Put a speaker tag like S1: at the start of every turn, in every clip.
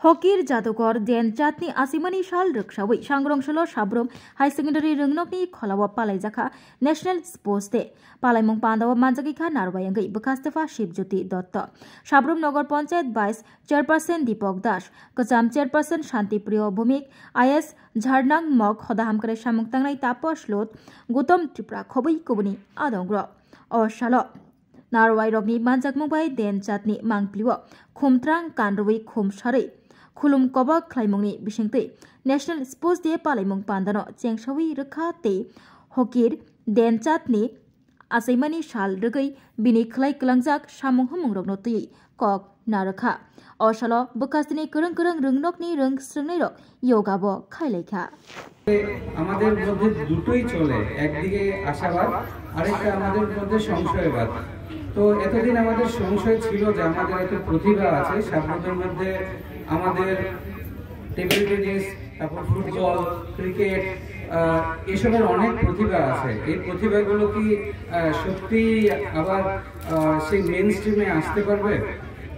S1: हकीर जादुगर then चातनी आसिमानी साल रक्षावै सांग्रंसल साब्रम हाई सेकेंडरी रोंगनकनी खलाव पालाइजाखा नेशनल स्पोर्ट्स डे पालाइमुं पांदाव मानजागिखा नारवायंगै बकास्तेफा शिवज्योति दत्त साब्रम नगर पंचायत 22 चेयरपर्सन दीपक दास कचाम चेयरपर्सन शांतिप्रिय भूमिक आईएस झारनांग मग हदाहामकरे सामुंगतांगनाय तापस लोत गौतम त्रिपुरा खबै कुबुनि आदंग्र अशाल नारवाय रगनि मानजागमुंबाय देन चातनी मांगप्लिव खुमत्रां कानरुवै खुमसारै खुलुम कबक खलाइमुंनि बिसिंतै नेशनल स्पोर्ट्स डे पालाइमुं पान्दानो चेंगसावै रोखा ते हकीर देन चातनी आसैमानि साल रगै बिनि खलाइ कलांजाक सामुं हमुं रगनो तयै कक नारखा अशाल बकास्तिनि करं करं रोंनकनि रों स्रोंनाय रक योगाबो खाइलाइखा
S2: আমাদের মধ্যে দুটোই চলে একদিকে আশাবাদ আরেকটা আমাদের মধ্যে সংশয়বাদ তো এতদিন আমাদের সংশয় ছিল যে আমাদের এত প্রতিভা আছে সাবরুমের মধ্যে আমাদের টেবিল টেনিস তারপর ফুটবল ক্রিকেট এসবের অনেক প্রতিভা আছে এই প্রতিভাগুলো কি সত্যি আবার সেই মেইন স্ট্রিমে আসতে পারবে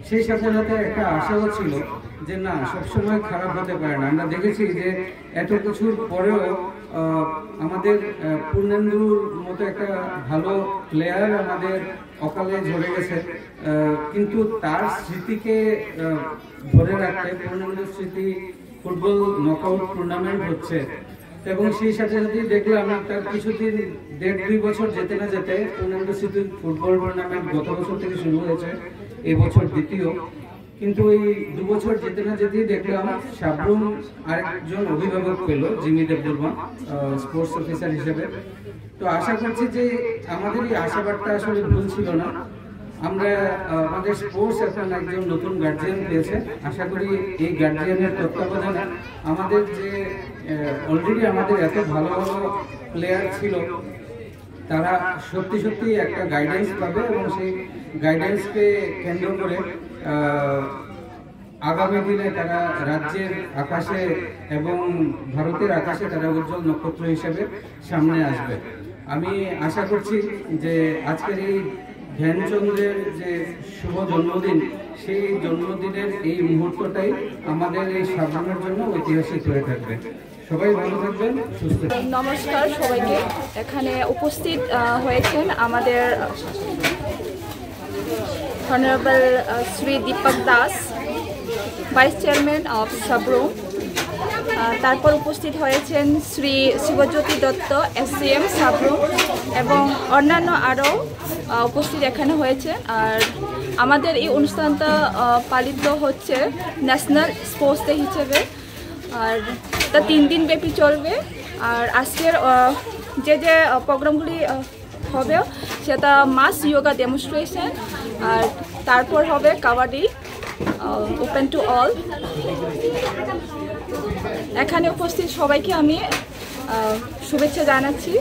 S2: সেই সাথে সাথে একটা আশাও ছিল যে না সবসময় খারাপ হতে পারে না আমরা দেখেছি যে এত কিছুর পরেও আমাদের পূর্ণেন্দুর মতো একটা ভালো প্লেয়ার আমাদের অকালে ঝরে গেছে কিন্তু তার স্মৃতিকে ধরে রাখতে পূর্ণেন্দুর স্মৃতি ফুটবল নকআউট টুর্নামেন্ট হচ্ছে এবং সেই সাথে সাথে দেখলাম তার কিছুদিন 1.5-2 বছর যেতে না যেতে পূর্ণেন্দু স্মৃতি ফুটবল টুর্নামেন্ট গত বছর থেকে শুরু হয়েছে এই বছর দ্বিতীয় কিন্তু এই 2 বছর যেতে না যেতেই দেখলাম সাবরুম আরেকজন অভিভাবক পেল জিমি দেববর্মা স্পোর্টস অফিসার হিসেবে তো আশা করছি যে আমাদের এই আশাবাদটা আসলে ভুল ছিল না আমরা আমাদের স্পোর্টস এখন একজন নতুন গার্জিয়ান পেয়েছে আশা করি এই গার্জিয়ানের তত্ত্বাবধানে আমাদের যে অলরেডি আমাদের এত ভালো ভালো প্লেয়ার ছিল তারা সত্যি সত্যি একটা গাইডেন্স পাবে এবং সেই গাইডেন্সকে কেন্দ্র করে আগামী দিনে তারা রাজ্যের আকাশে এবং ভারতের আকাশে তারা উজ্জ্বল নক্ষত্র হিসেবে সামনে আসবে আমি আশা করছি যে আজকের এই ধ্যানচন্দ্রের যে শুভ জন্মদিন সেই জন্মদিনের এই মুহূর্তটাই আমাদের এই সাবরুমের জন্য ঐতিহাসিক হয়ে থাকবে সবাই ভালো থাকবেন সুস্থ থাকবেন
S3: নমস্কার সবাইকে এখানে উপস্থিত হয়েছেন আমাদের Honorable Sri Deepak Das, Vice Chairman of Sabrum. তারপর উপস্থিত হয়েছেন শ্রী শিবজ্যোতি দত্ত এসসিএম সাবরুম এবং অন্যান্য আরও উপস্থিত এখানে হয়েছে আর আমাদের এই অনুষ্ঠানটা পালিত হচ্ছে ন্যাশনাল স্পোর্টস ডে হিসেবে আর তা 3 দিন ব্যাপী চলবে আর আজকের যে যে প্রোগ্রামগুলি হবে সেটা মাস যোগা ডেমনস্ট্রেশন আর তারপর হবে কাবাডি ওপেন টু অল এখানে উপস্থিত সবাইকে আমি শুভেচ্ছা জানাচ্ছি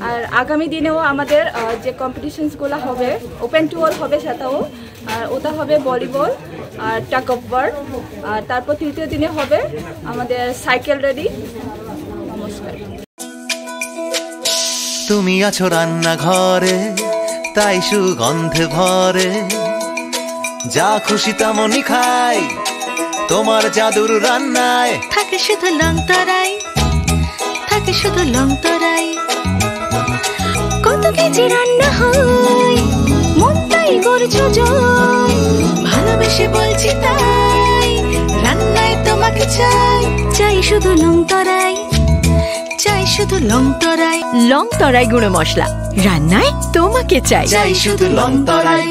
S3: আর আগামী দিনেও আমাদের যে কম্পিটিশনসগুলো হবে ওপেন টু অল হবে সেটাও আর ওটা হবে ভলিবল আর টাগ অফ ওয়ার আর তারপর তৃতীয় দিনে হবে আমাদের সাইকেল রেডি নমস্কার
S4: তুমি আছো রান্না ঘরে তাই সুগন্ধে ভরে যা খুশি তেমনই খাই তোমার জাদুর রান্নায়
S5: থাকে শুধু লংতরাই থাকে শুধু লংতরাই কত কেজি রান্না হয় মন তাই করছো জয় ভালোবেসে বলছি তাই রান্নায় তোমাকে চাই চাই শুধু লংতরাই চাই শুধু লংতরাই লংতরাই গুঁড়ো মশলা রান্নায় তোমাকে চাই
S4: চাই শুধু লংতরাই।